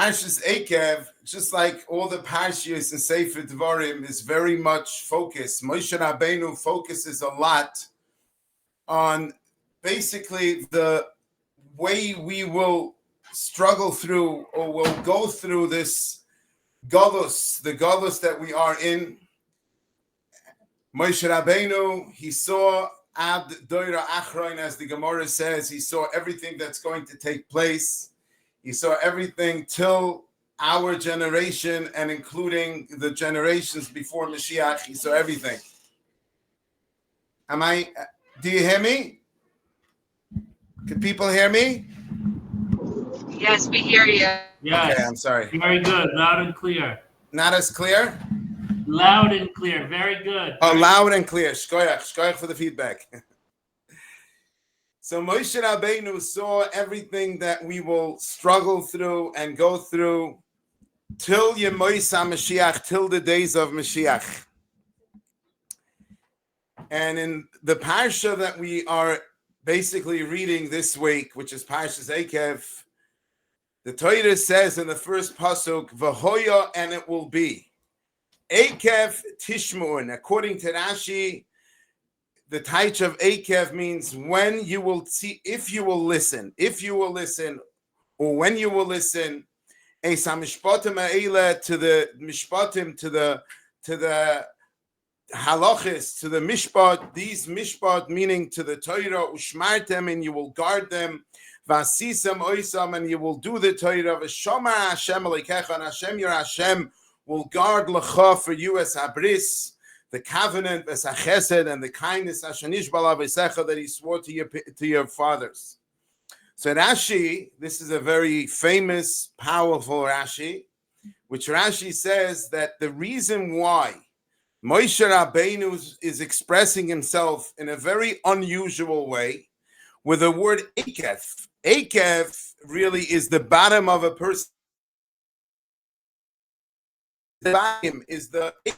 Parshas Eikev, just like all the Parshas and Sefer Dvarim, is very much focused. Moshe Rabbeinu focuses a lot on basically the way we will struggle through or will go through this galus, the galus that we are in. Moshe Rabbeinu, he saw Ad Doira Achroin, as the Gemara says, he saw everything that's going to take place. He saw everything till our generation and including the generations before Mashiach. He saw everything. Do you hear me? Can people hear me? Yes, we hear you. Yes. Okay, I'm sorry. Very good. Loud and clear. Not as clear? Loud and clear. Very good. Oh, loud and clear. Shkoyach for the feedback. So Moshe Rabbeinu saw everything that we will struggle through and go through till Yemois HaMashiach, till the days of Mashiach. And in the Parsha that we are basically reading this week, which is Parashat Eikev, the Torah says in the first pasuk, V'hoya, and it will be. Eikev Tishmu'un. According to Rashi, the taich of Eikev means when you will see, if you will listen, or when you will listen. Eis HaMishpatim ha'ele, to the mishpatim, to the halachis, to the mishpat. These mishpat meaning to the Torah, ushmartem, and you will guard them. Vasisam oisam, and you will do the Torah. V'shomar Hashem aleikecha, and Hashem your Hashem will guard lecha for you as habris, the covenant, as a chesed, and the kindness ashanish balavisecha that he swore to your fathers. So Rashi, this is a very famous, powerful Rashi, which Rashi says that the reason why Moshe Rabbeinu is expressing himself in a very unusual way with the word Eikev. Eikev really is the bottom of a person. The bottom is the Eikev.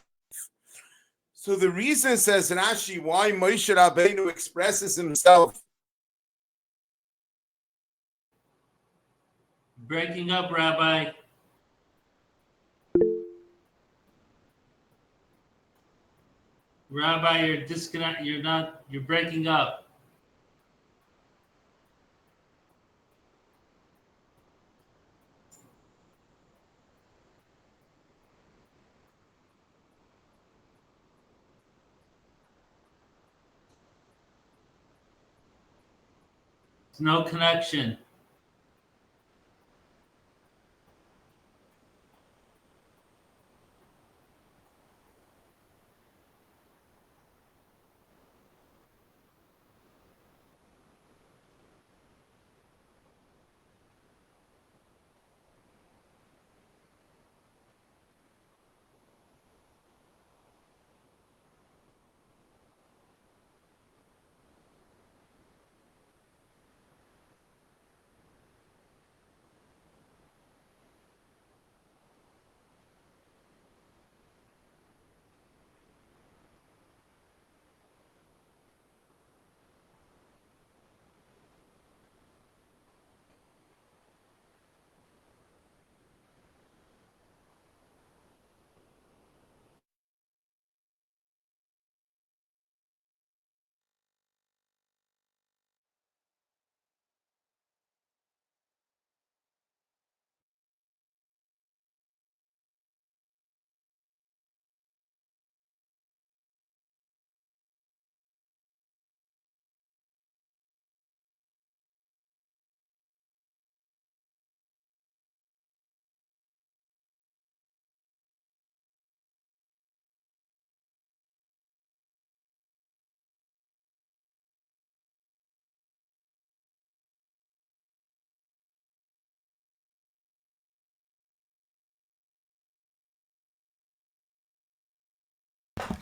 So the reason, says Rashi, why Moshe Rabbeinu expresses himself. Breaking up, Rabbi. Rabbi, you're disconnected. You're breaking up. There's no connection.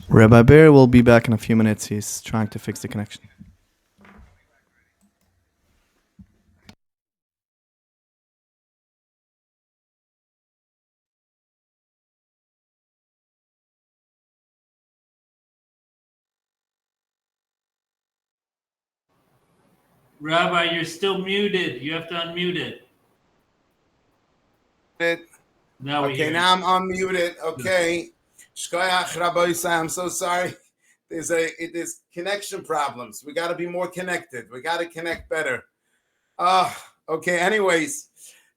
Rabbi Bear will be back in a few minutes. He's trying to fix the connection. Rabbi, you're still muted. You have to unmute it. Now we Okay, hear now I'm unmuted. Okay. Shkoyach, Rabbi, I'm so sorry. There's connection problems. We got to be more connected. We got to connect better. Okay. Anyways,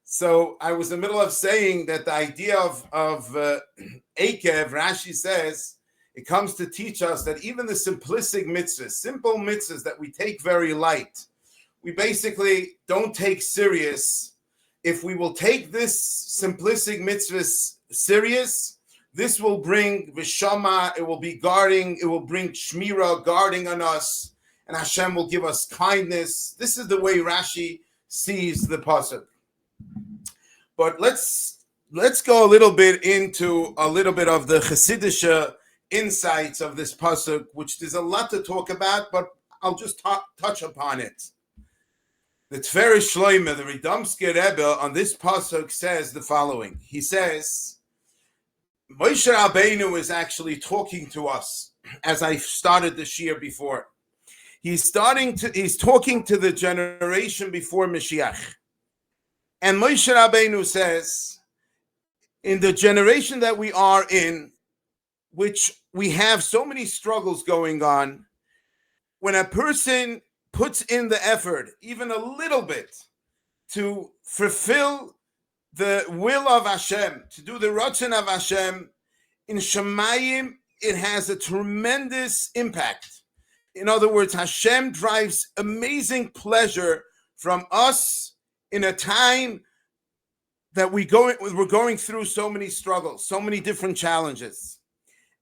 so I was in the middle of saying that the idea of Eikev, Rashi says, it comes to teach us that even the simplistic mitzvahs, simple mitzvahs that we take very light, we basically don't take serious. If we will take this simplistic mitzvahs serious, this will bring vishama, it will be guarding, it will bring shmira, guarding on us, and Hashem will give us kindness. This is the way Rashi sees the pasuk. But let's go a little bit into a little bit of the Chassidish insights of this pasuk, which there's a lot to talk about, but I'll just touch upon it. The Tver Shloime, the Radomski Rebbe, on this pasuk says the following. He says, Moshe Rabbeinu is actually talking to us, as I started the shiur before. He's talking to the generation before Mashiach. And Moshe Rabbeinu says, in the generation that we are in, which we have so many struggles going on, when a person puts in the effort, even a little bit, to fulfill the will of Hashem, to do the Ratzon of Hashem, in Shemayim, it has a tremendous impact. In other words, Hashem drives amazing pleasure from us in a time that we're going through so many struggles, so many different challenges.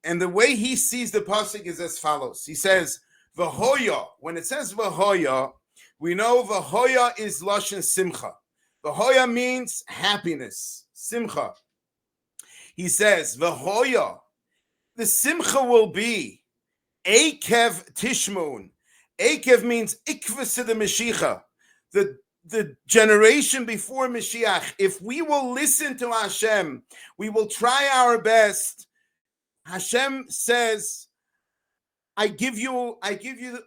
And the way he sees the pasuk is as follows. He says, V'hoya. When it says V'hoya, we know V'hoya is Lashon Simcha. V'hoya means happiness, Simcha. He says, V'hoya, the Simcha will be Eikev Tishmun. Eikev means Ikvus the Mashiach. The generation before Mashiach, if we will listen to Hashem, we will try our best. Hashem says, I give you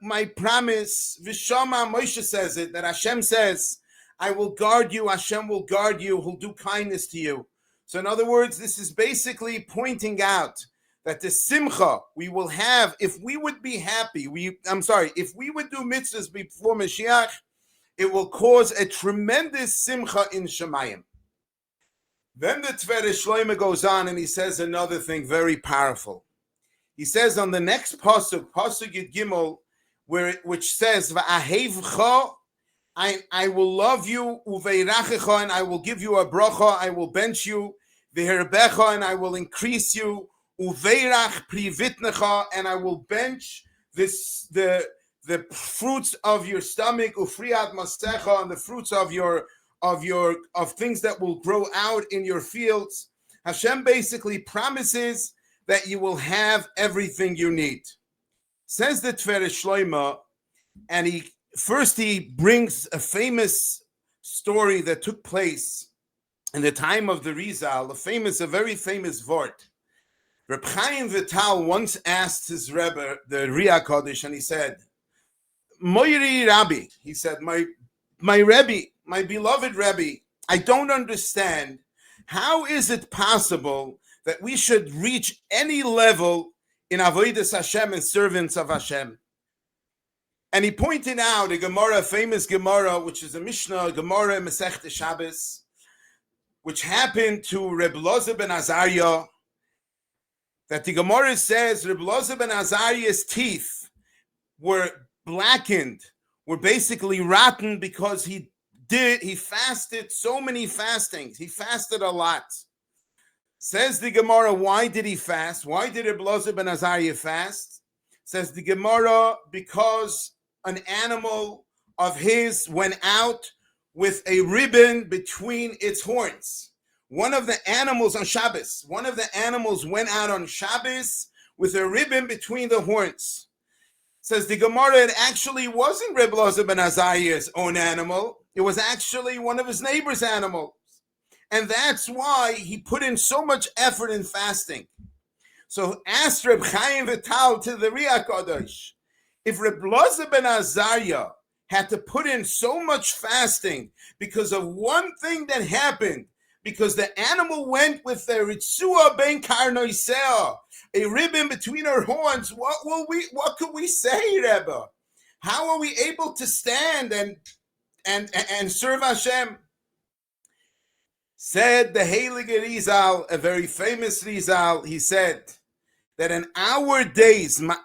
my promise. Vishama, Moshe says it, that Hashem says, I will guard you, Hashem will guard you, he'll do kindness to you. So in other words, this is basically pointing out that the simcha we will have, if we would be happy, if we would do mitzvahs before Mashiach, it will cause a tremendous simcha in Shemayim. Then the Tver Shloime goes on and he says another thing very powerful. He says on the next pasuk, pasuk Yud Gimel, which says, "Va'ahevcha," I will love you, uveirachecha, and I will give you a bracha. I will bench you, v'herbecha, and I will increase you, uveirach privitnecha, and I will bench the fruits of your stomach, ufriat mastecha, and the fruits of things that will grow out in your fields. Hashem basically promises that you will have everything you need. Says the Tver Shloime, and he brings a famous story that took place in the time of the Rizal, a very famous vort. Reb Chaim Vital once asked his Rebbe, the Ria Kodesh, and he said, Moiri Rabbi, he said, my Rebbe, my beloved Rebbe, I don't understand. How is it possible that we should reach any level in Avodas Hashem and servants of Hashem? And he pointed out a famous Gemara, which is a Mishnah, Gemara Masechta Shabbos, which happened to Reb Loza ben Azariah, that the Gemara says Reb Loza ben Azariah's teeth were blackened, were basically rotten because he fasted so many fastings. He fasted a lot. Says the Gemara, why did he fast? Why did Reb Loza ben Azariah fast? Says the Gemara, because an animal of his went out with a ribbon between its horns. One of the animals on Shabbos, went out on Shabbos with a ribbon between the horns. Says the Gemara, it actually wasn't Reb Loza ben Azariah's own animal. It was actually one of his neighbor's animals. And that's why he put in so much effort in fasting. So asked Reb Chaim Vital to the Ria Kodesh, if Reb Loza ben Azariah had to put in so much fasting because of one thing that happened because the animal went with the ritzua ben karnoisea, a ribbon between her horns. What could we say, Rebbe? How are we able to stand and serve Hashem? Said the Heilige Rizal, a very famous Rizal, he said that in our days, the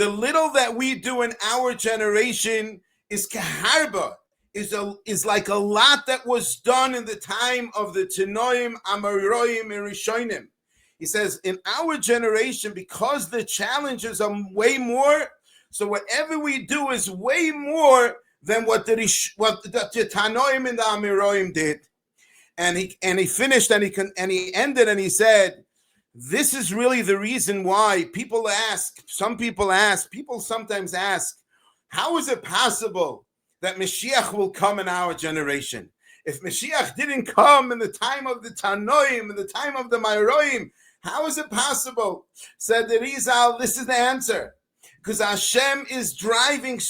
little that we do in our generation is kaharba, is like a lot that was done in the time of the Tanoim, Amoraim, and Rishonim. He says, in our generation, because the challenges are way more, so whatever we do is way more than what the Tanoim and the Amoraim did. And he finished and he ended and he said, this is really the reason why people sometimes ask, how is it possible that Mashiach will come in our generation? If Mashiach didn't come in the time of the Tanoim, in the time of the Amoraim, how is it possible? Said the Rizal, this is the answer. Because Hashem is driving,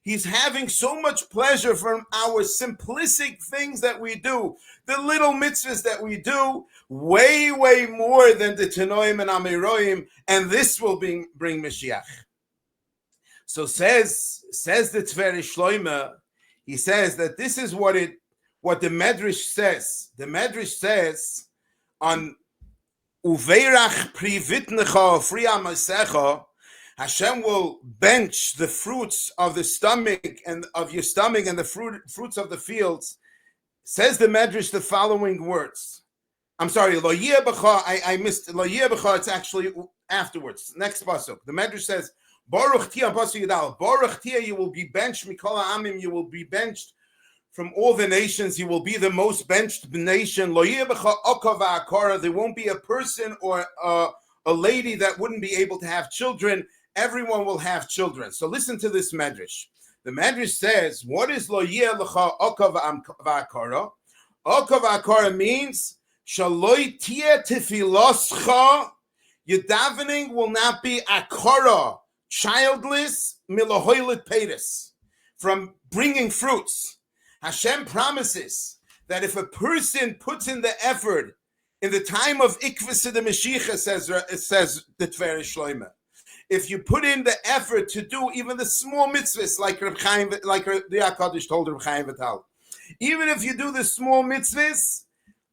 He's having so much pleasure from our simplistic things that we do, the little mitzvahs that we do, way, way more than the Tanoim and Amoraim, and this will bring Mashiach. So says the Tveri Shloime, he says that this is what the Medrash says. The Medrash says on Uveirach privitnecha friya masecha, Hashem will bench the fruits of the stomach and of your stomach and the fruits of the fields. Says the Medrash the following words. I'm sorry, lo yeh b'cha, I missed lo yeh b'cha, it's actually afterwards. Next pasuk. The Medrash says, Baruch tia pasuk yadal, Baruch tia, you will be benched, mikol ha'amim, you will be benched from all the nations, you will be the most benched nation. Lo yeh b'cha okav ha'akara, there won't be a person or a lady that wouldn't be able to have children. Everyone will have children. So listen to this Medrash. The Medrash says, what is lo yeh l'cha okav ha'akara? Okav ha'akara means, shaloi tia tefiloscha, your davening will not be akara, childless, milahoilet peiris, from bringing fruits. Hashem promises that if a person puts in the effort in the time of Ikvis the Mashiach, says the Tveri Shloime, if you put in the effort to do even the small mitzvahs, like the HaKadosh told Reb Chaim Vital, even if you do the small mitzvahs,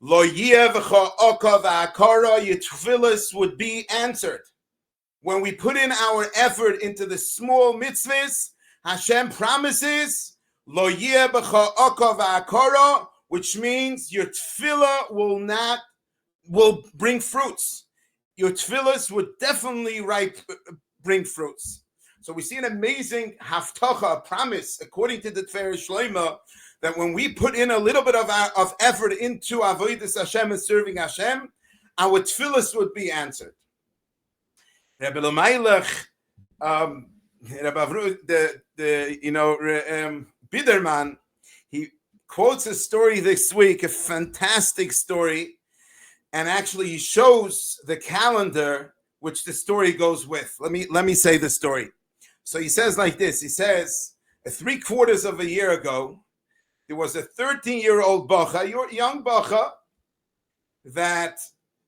lo yeh v'cha okav ha'akara, your tefillos would be answered. When we put in our effort into the small mitzvahs, Hashem promises lo yeh b'cha okav ha'akara, which means your tefillah will bring fruits. Your tefillos would definitely bring fruits. So we see an amazing haftacha, a promise, according to the Tveri Shloime, that when we put in a little bit of effort into avodas Hashem and serving Hashem, our tefillos would be answered. Rabbi L'mailach, Rabbi Avru, Biderman, he quotes a story this week, a fantastic story, and actually he shows the calendar which the story goes with. Let me say the story. So he says like this. He says, 3/4 of a year ago, there was a 13-year-old bacha, young bacha, that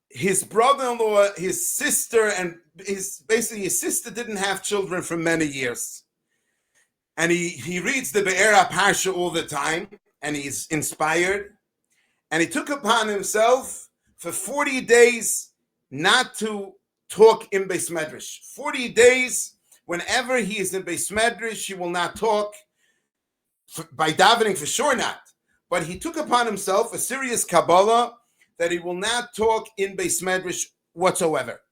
his brother-in-law, his sister, and his sister didn't have children for many years. And he reads the Be'era Parsha all the time, and he's inspired. And he took upon himself for 40 days not to talk in Beis Medrash. 40 days, whenever he is in Beis Medrash, he will not talk. By davening, for sure not. But he took upon himself a serious Kabbalah that he will not talk in Beis Medrash whatsoever.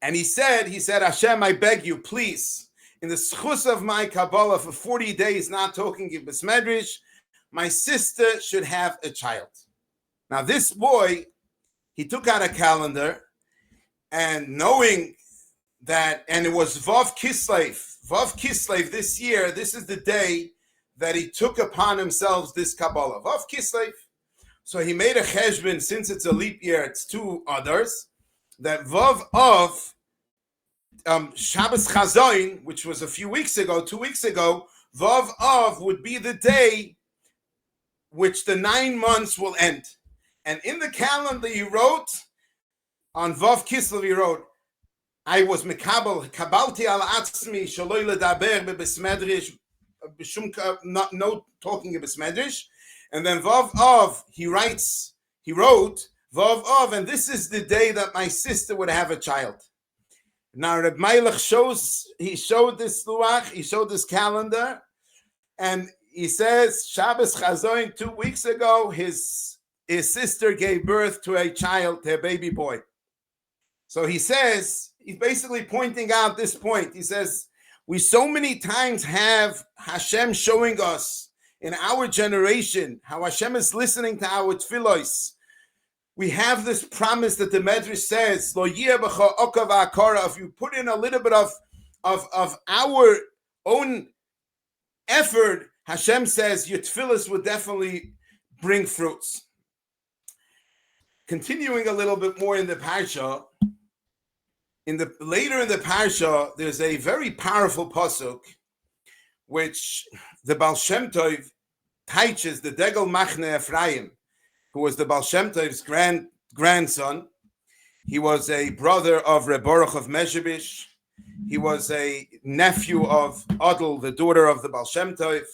And he said, Hashem, I beg you, please, in the schus of my Kabbalah for 40 days not talking in Beis Medrash, my sister should have a child. Now this boy, he took out a calendar, and knowing that, and it was Vav Kislev this year, this is the day that he took upon himself this Kabbalah. Vav Kislev. So he made a cheshbon, since it's a leap year, it's 2 others, that Vav of Shabbos Chazoin, which was 2 weeks ago, Vav Av would be the day which the 9 months will end. And in the calendar he wrote, on Vav Kislev he wrote, I was mekabel, kabalti al atzmi, shaloi ledaber bebesmedrish, no talking a besmedrish. And then Vav Av, he wrote, Vav Av, and this is the day that my sister would have a child. Now Reb Melech showed this luach, he showed this calendar, and he says, Shabbos Chazoin, 2 weeks ago, his sister gave birth to a child, to a baby boy. So he says, he's basically pointing out this point. He says, we so many times have Hashem showing us in our generation how Hashem is listening to our tefillos. We have this promise that the Medrash says, Lo yeh b'cha okav ha'akara. If you put in a little bit of our own effort, Hashem says your tefillos will definitely bring fruits. Continuing a little bit more in the Parsha, later in the Parsha, there's a very powerful pasuk, which the Baal Shem Tov teaches the Degel Machne Ephraim, who was the Baal Shem Tov's grandson. He was a brother of Reb Baruch of Mezhebish. He was a nephew of Adel, the daughter of the Baal Shem Tov.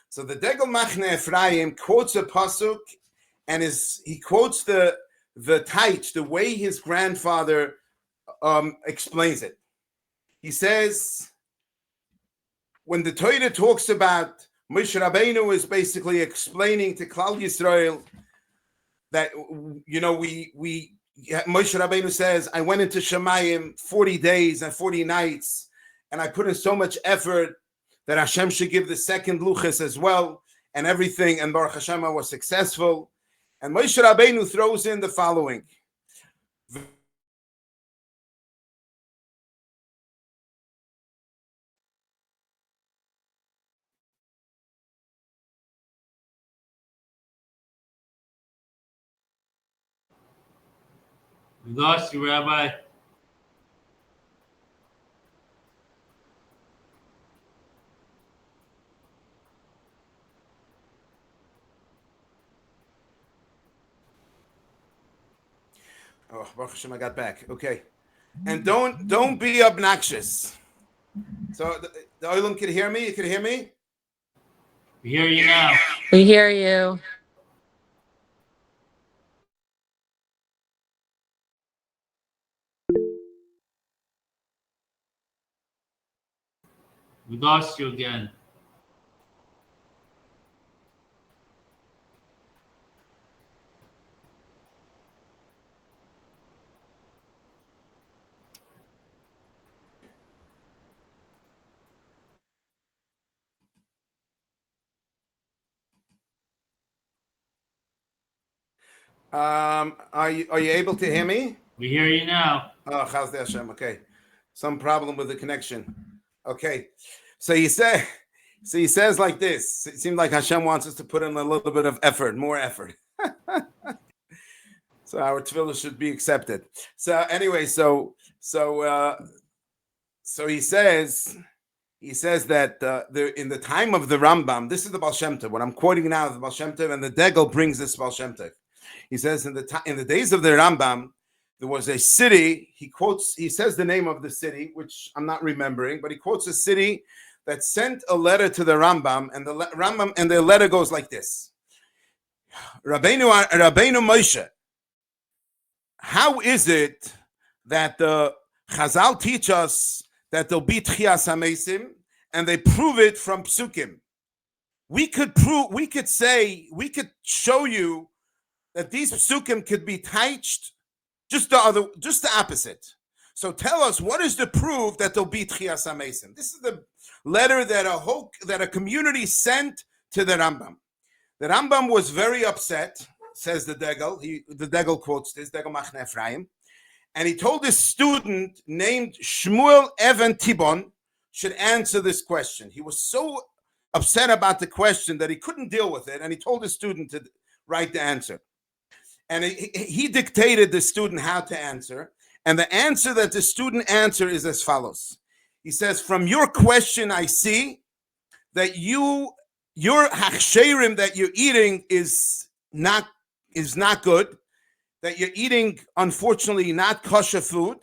So the Degel Machne Ephraim quotes a pasuk, and he quotes the taich, the way his grandfather explains it. He says, when the Torah talks about Moshe Rabbeinu is basically explaining to Klal Yisrael that, Moshe Rabbeinu says, I went into Shemayim 40 days and 40 nights, and I put in so much effort that Hashem should give the second luchas as well, and everything, and Baruch Hashem was successful. And Moshe Rabbeinu throws in the following. We lost you, Rabbi. Oh, Baruch Hashem, I got back. Okay. And don't be obnoxious. So the Olam can hear me? You can hear me? We hear you now. We hear you. We lost you again. Are you able to hear me? We hear you now. Oh, Chaz Hashem. Okay, some problem with the connection. Okay, so he says like this. It seems like Hashem wants us to put in a little bit of effort, more effort. So our tefillah should be accepted. So anyway, so he says that in the time of the Rambam, this is the Baal Shem Tov. What I'm quoting now is the Baal Shem Tov, and the Degel brings this Baal Shem Tov. He says in the days of the Rambam, there was a city. He says the name of the city, which I'm not remembering, but he quotes a city that sent a letter to the Rambam, and the letter goes like this: Rabbeinu Moshe, how is it that the Chazal teach us that there'll be Tchias HaMeisim, and they prove it from Psukim? We could show you that these Psukim could be teached just the opposite. So tell us, what is the proof that there'll be Tchias HaMeisim? This is the letter that a community sent to the Rambam. The Rambam was very upset, says the Degel. The Degel quotes this, Degel Machne Ephraim, and he told his student named Shmuel Evan Tibon should answer this question. He was so upset about the question that he couldn't deal with it, and he told his student to write the answer. And he dictated the student how to answer, and the answer that the student answered is as follows. He says, from your question, I see that your hachsherim that you're eating is not good, that you're eating, unfortunately, not kosher food.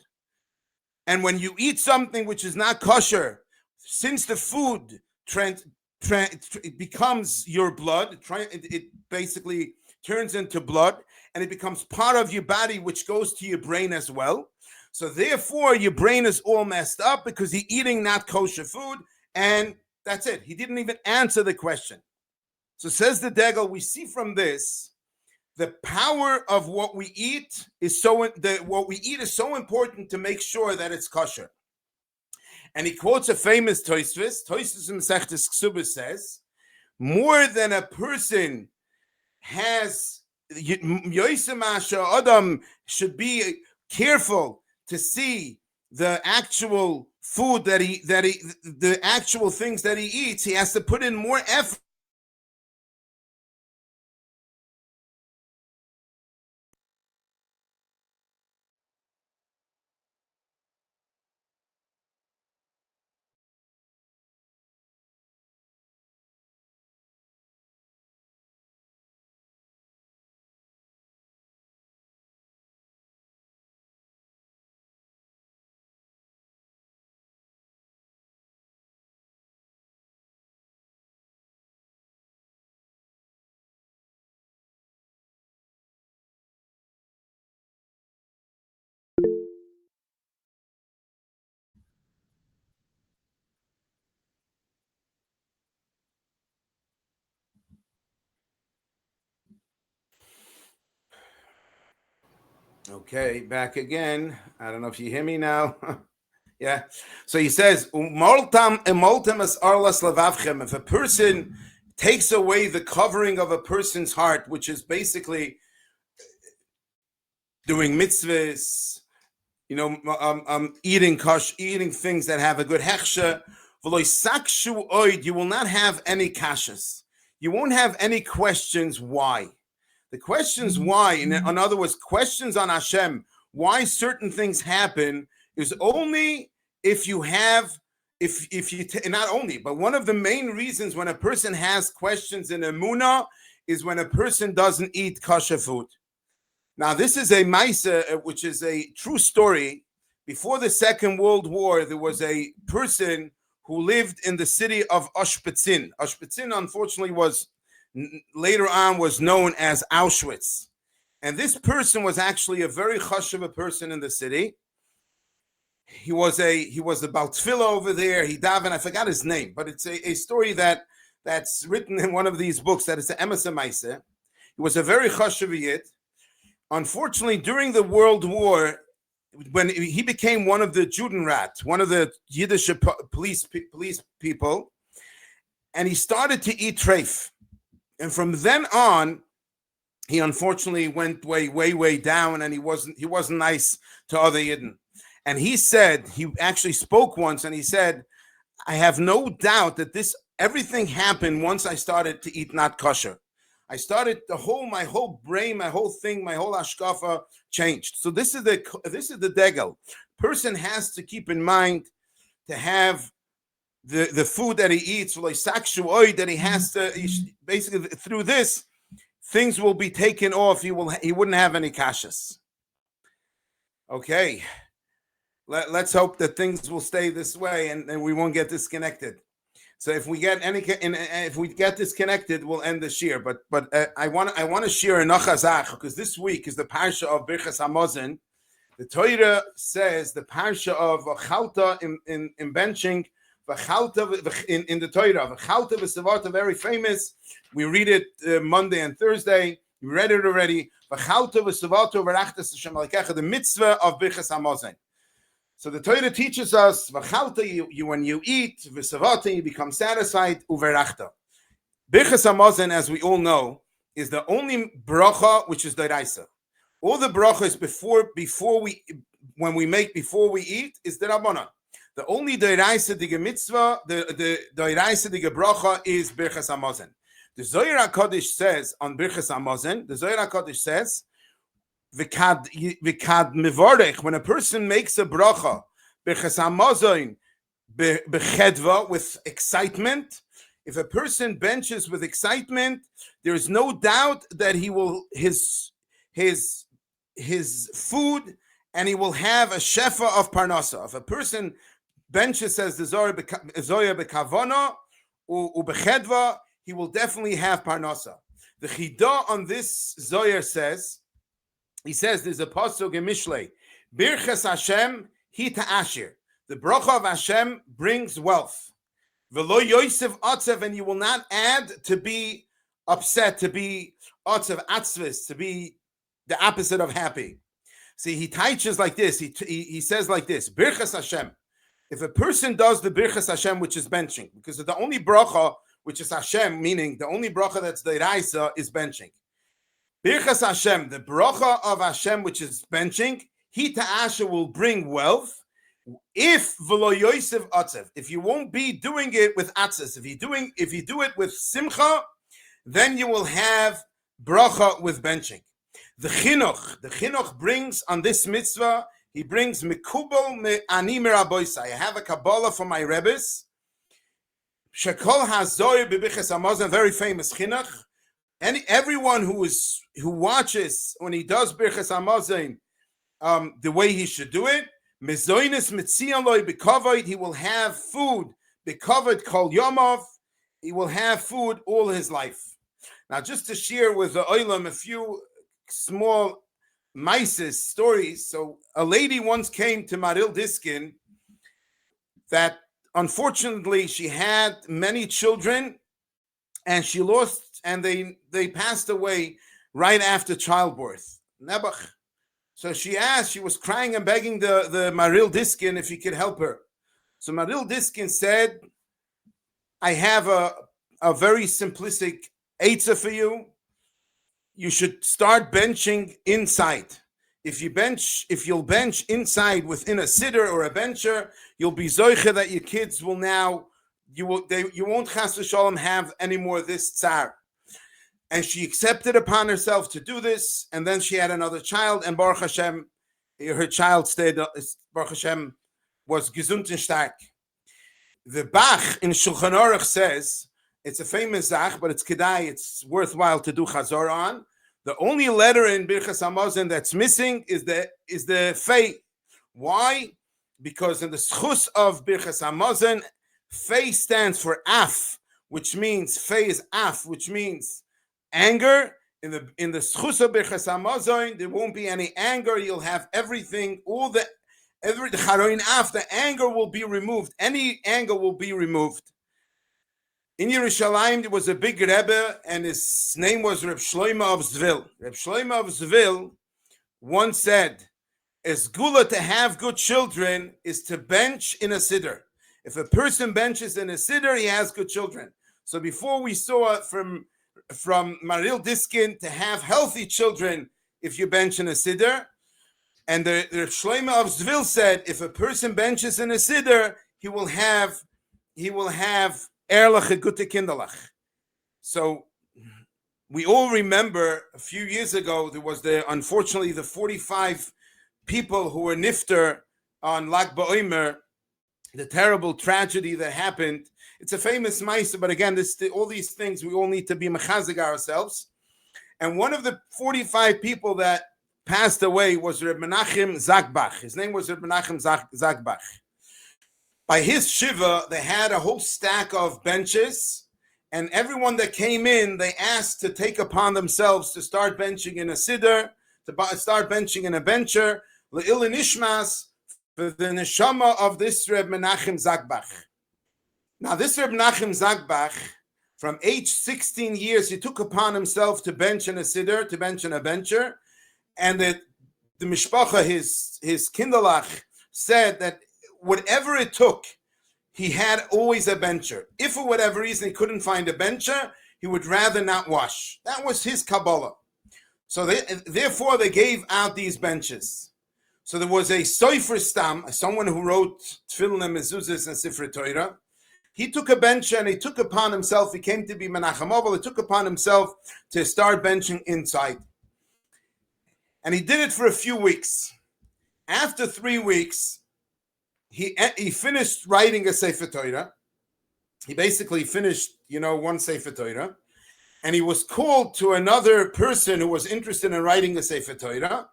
And when you eat something which is not kosher, since the food it becomes your blood, it basically turns into blood, and it becomes part of your body, which goes to your brain as well. So therefore, your brain is all messed up because you're eating not kosher food, and that's it. He didn't even answer the question. So says the Degel, we see from this, the power of what we eat is so important to make sure that it's kosher. And he quotes a famous Tosfos. Tosfos in Masechtas Ksubos says, more than a person has, Adam should be careful to see the actual food the actual things that he eats. He has to put in more effort. Okay, back again. I don't know if you hear me now. Yeah. So he says, if a person takes away the covering of a person's heart, which is basically doing mitzvahs, eating things that have a good hechsha, you will not have any kashas. You won't have any questions why. The questions why, in other words, questions on Hashem, why certain things happen, is only if you have, not only, but one of the main reasons when a person has questions in Emunah is when a person doesn't eat kosher food. Now, this is a Maisa, which is a true story. Before the Second World War, there was a person who lived in the city of Ashpetzin. Ashpetzin, unfortunately, later on was known as Auschwitz. And this person was actually a very chashuv person in the city. He was a Baal Tefillah over there. He davened, I forgot his name, but it's a story that's written in one of these books that is an Emes Maaseh. He was a very chashuv yid. Unfortunately, during the World War, when he became one of the Judenrat, one of the Yiddish police people, and he started to eat treif. And from then on, he unfortunately went way down, and he wasn't nice to other Yidden. And he said, he actually spoke once, and he said, I have no doubt that everything happened once I started to eat not kosher. I started my whole brain, my whole thing, my whole ashkafa changed. So this is the degel. Person has to keep in mind to have the food that he eats, that he has to, basically through this, things will be taken off. He wouldn't have any kashas. Okay. Let's hope that things will stay this way and we won't get disconnected. So if we get disconnected, we'll end the shiur. But I want to share a nachazach because this week is the Parsha of Birchas Hamazon. The Torah says the Parsha of Chalta in benching, in the Torah. Chalta v'savata, very famous. We read it Monday and Thursday. We read it already. Chalta v'savata v'rachtas Hashem Elokecha, the mitzvah of Birchas Hamazon. So the Torah teaches us, when you eat, v'savata, you become satisfied, uverachta. Birchas Hamazon, as we all know, is the only bracha which is d'oraisa. All the brachas before we eat is the Rabbanan. The only d'oraisa diga mitzvah, the d'oraisa diga bracha is Birchas Hamazon. The Zohar HaKadosh says on Birchas Hamazon, V'kad mivorech, when a person makes a bracha, Birchas Hamazon bechedva, with excitement, If a person benches with excitement, there is no doubt that he will his food, and he will have a shefa of parnasa. If a person benches, says the Zoya bekavana ubechedva, he will definitely have parnasa. The Chida on this Zoya says, he says there's a pasuk in Mishlei, Birchas Hashem hi ta'ashir. The bracha of Hashem brings wealth. V'lo yosef atzev, and you will not add to be upset, to be atzev, atzvis, to be the opposite of happy. See, he teaches like this. He says like this: Birchas Hashem. If a person does the Birchas Hashem, which is benching, because the only bracha which is Hashem, meaning the only bracha that's the Raisa, is benching. Birchas Hashem, the bracha of Hashem, which is benching, hi ta'asha, will bring wealth. If v'lo yosef atzev, if you won't be doing it with atzes, if you do it with simcha, then you will have bracha with benching. The chinuch brings on this mitzvah, he brings mikubal ani miraboisai. I have a Kabbalah for my Rebbes. Shekol hazoy b'biches hamazon, very famous chinuch. Everyone who watches when he does birches hamazon, the way he should do it, mezoines mitzion loy b'kavod, he will have food b'kavod kol yomov. He will have food all his life. Now, just to share with the olam a few small mises stories. So a lady once came to Maril Diskin that unfortunately she had many children, and she lost, and they passed away right after childbirth. Nebuch. So she was crying and begging the Maril Diskin if he could help her. So Maril Diskin said, I have a very simplistic eitzah for you. You should start benching inside. If you'll bench inside within a sitter or a bencher, you'll be zoiche that your kids will now, you won't chas v'shalom have any more of this tsar. And she accepted upon herself to do this, and then she had another child, and Baruch Hashem, her child stayed, Baruch Hashem, was gesund and stark. The Bach in Shulchan Aruch says, it's a famous zach, but it's kedai, it's worthwhile to do chazor on. The only letter in Birchas Hamazon that's missing is the fei. Why? Because in the schus of Birchas Hamazon, fei stands for af, which means fei is af, which means anger. In the schus of Birchas Hamazon, there won't be any anger. You'll have everything, the charoin af, the anger will be removed. Any anger will be removed. In Yerushalayim, there was a big Rebbe, and his name was Reb Shlomo of Zvil. Reb Shlomo of Zvil once said, "It's gula to have good children is to bench in a siddur. If a person benches in a siddur, he has good children." So before we saw from Maril Diskin to have healthy children if you bench in a siddur, and the Reb Shlomo of Zvil said, if a person benches in a siddur, he will have Erlach gute kinderlach. So we all remember a few years ago there was unfortunately the 45 people who were nifter on Lag BaOmer, the terrible tragedy that happened. It's a famous ma'aseh, but again, all these things we all need to be mechazeg ourselves. And one of the 45 people that passed away was Reb Menachem Zagbach. His name was Reb Menachem Zagbach. By his shiva, they had a whole stack of benches, and everyone that came in, they asked to take upon themselves to start benching in a siddur, to start benching in a bencher, le'il nishmas, for the neshama of this Reb Menachem Zagbach. Now, this Reb Menachem Zagbach, from age 16 years, he took upon himself to bench in a siddur, to bench in a bencher, and the mishpacha, his kinderlach, said that whatever it took, he had always a bencher. If for whatever reason he couldn't find a bencher, he would rather not wash. That was his Kabbalah. So therefore they gave out these benches. So there was a Sofer Stam, someone who wrote Tefillin and Mezuzahs and Sifrei Torah. He took a bencher and he took upon himself, he came to be Menachem Ovel, he took upon himself to start benching inside. And he did it for a few weeks. After 3 weeks, he finished writing a Sefer Torah, he basically finished, one Sefer Torah, and he was called to another person who was interested in writing a Sefer Torah,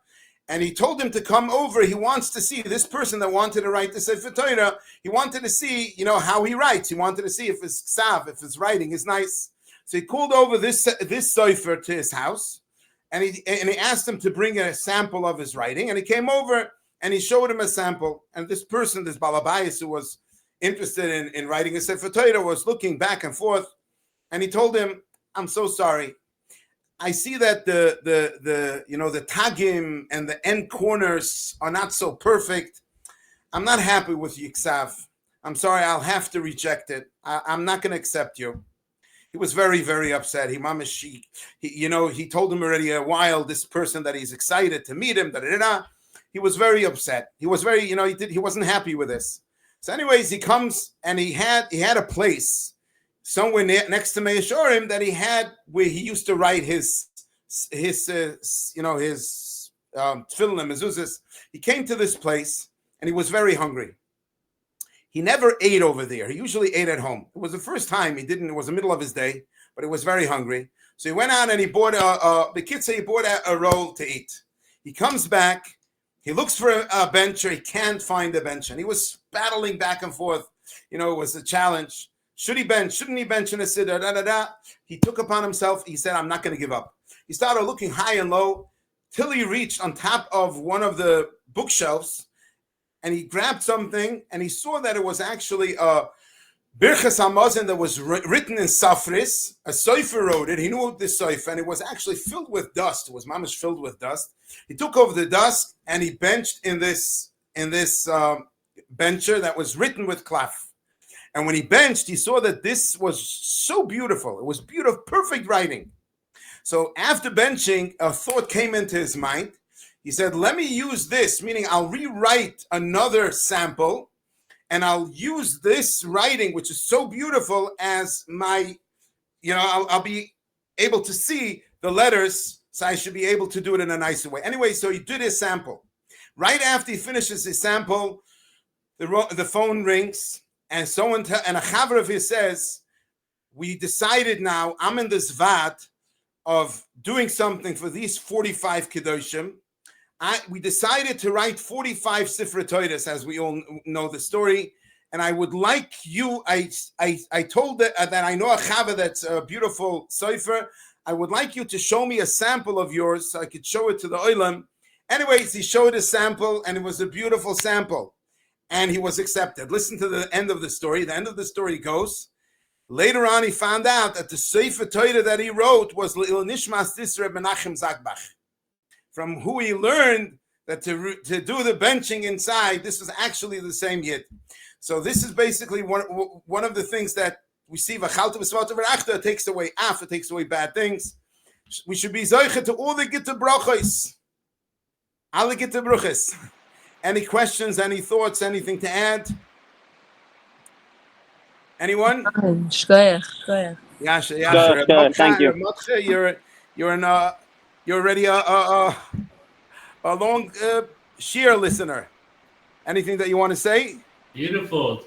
and he told him to come over. He wants to see this person that wanted to write the Sefer Torah. He wanted to see, how he writes. He wanted to see if his ksav, if his writing is nice. So he called over this Sefer to his house, and he asked him to bring a sample of his writing, and he came over and he showed him a sample. And this person, this Balabayas, who was interested in writing a Sefer Torah, was looking back and forth, and he told him, "I'm so sorry. I see that the tagim and the end corners are not so perfect. I'm not happy with Yiksav. I'm sorry, I'll have to reject it. I'm not going to accept you." He was very, very upset. He told him already a while, this person, that he's excited to meet him. He was very upset. He was very, he wasn't happy with this. So anyways, he comes and he had a place somewhere next to Mei Shorim that he had where he used to write his tefillin and mezuzahs. He came to this place and he was very hungry. He never ate over there. He usually ate at home. It was the first time he didn't. It was the middle of his day, but he was very hungry. So he went out and he bought he bought a roll to eat. He comes back. He looks for a bencher. He can't find a bencher. And he was battling back and forth. It was a challenge. Should he bench? Shouldn't he bench in a siddur? He took upon himself. He said, "I'm not going to give up." He started looking high and low till he reached on top of one of the bookshelves, and he grabbed something, and he saw that it was actually a Birchas Hamazon that was written in Safris. A Sofer wrote it. He knew this Sofer, and it was actually filled with dust. It was mamish filled with dust. He took over the dust, and he benched in this bencher that was written with klaf. And when he benched, he saw that this was so beautiful. It was beautiful, perfect writing. So after benching, a thought came into his mind. He said, "Let me use this," meaning I'll rewrite another sample, and I'll use this writing, which is so beautiful, as my, I'll be able to see the letters, so I should be able to do it in a nicer way. Anyway, so he did his sample. Right after he finishes his sample, the phone rings, and and a chaver of his says, "We decided now, I'm in this vat of doing something for these 45 Kedoshim. We decided to write 45 Sifrei Torahs, as we all know the story. And I would like you, I told that I know a chaver that's a beautiful Sefer. I would like you to show me a sample of yours so I could show it to the Olam." Anyways, he showed a sample, and it was a beautiful sample. And he was accepted. Listen to the end of the story. The end of the story goes, later on he found out that the Sefer Torah that he wrote was L'il Nishmas Disra Menachem Zakbach, from who he learned that to do the benching inside, this was actually the same yid. So this is basically one of the things that we see. It takes away af, it takes away bad things. We should be zoiche to all the gitta brachos. Alle gitta brachos. Any questions, any thoughts, anything to add? Anyone? Shkoyach. Good, thank you. You're already a long Shiur listener. Anything that you want to say? Beautiful.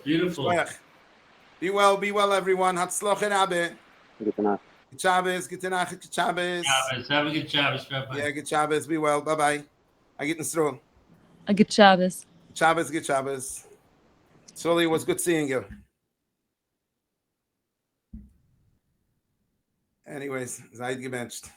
Be well, everyone. Hatzloch and Abe. Good night. Good Shabbos, good Tanach, good Shabbos. Have a good Shabbos, Rabbi. Yeah, good Shabbos. Be well. Bye-bye. I get in stroll. A good Shabbos. Good Shabbos. Sully, it was good seeing you. Anyways, Zaid gebenched.